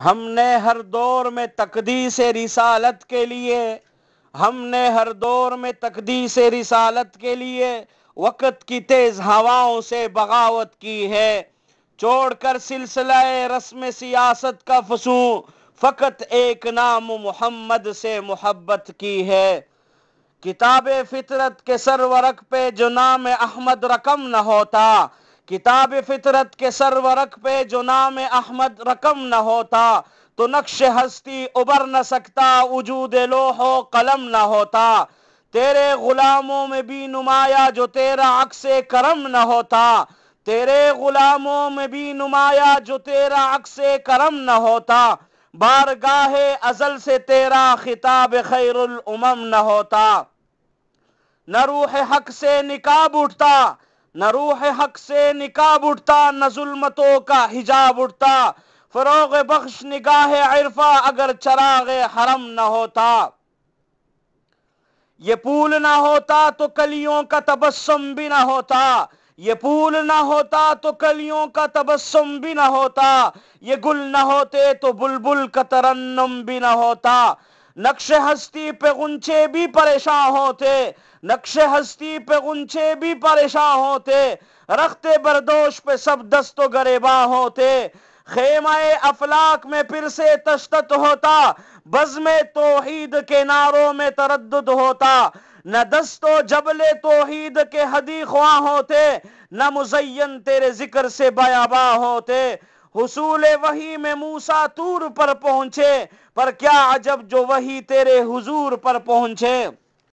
ہم نے ہر دور میں تقدیس رسالت کے لیے تقدیس رسالت کے لیے وقت کی تیز ہواؤں سے بغاوت کی ہے، چھوڑ کر سلسلہ رسم سیاست کا فسوں، فقط ایک نام محمد سے محبت کی ہے۔ کتاب فطرت کے سرورق پہ جو نام احمد رقم نہ ہوتا، کتاب فطرت کے سرورق پہ جو نام احمد رقم نہ ہوتا، تو نقش ہستی ابھر نہ سکتا، وجود لوح و قلم نہ ہوتا۔ تیرے غلاموں میں بھی نمایاں جو تیرا عکس کرم نہ ہوتا، تیرے غلاموں میں بھی نمایاں جو تیرا عکس کرم نہ ہوتا، بارگاہ ازل سے تیرا خطاب خیر الامم نہ ہوتا۔ نہ روح حق سے نقاب اٹھتا، نہ ظلمتوں کا حجاب اٹھتا، فروغ بخش نگاہ عرفہ اگر چراغ حرم نہ ہوتا۔ یہ پھول نہ ہوتا تو کلیوں کا تبسم بھی نہ ہوتا، یہ پھول نہ ہوتا تو کلیوں کا تبسم بھی نہ ہوتا، یہ گل نہ ہوتے تو بلبل کا ترنم بھی نہ ہوتا۔ نقش ہستی پہ غنچے بھی پریشان ہوتے، رخت بردوش پہ سب دست و گریباں ہوتے۔ خیمہ افلاک میں پھر سے تشدد ہوتا، بزم توحید کے نعروں میں تردد ہوتا۔ نہ دست و جبل توحید کے ہدی خواں ہوتے، نہ مزین تیرے ذکر سے بیاباں ہوتے۔ حصول وحی میں موسیٰ طور پر پہنچے، پر کیا عجب جو وحی تیرے حضور پر پہنچے۔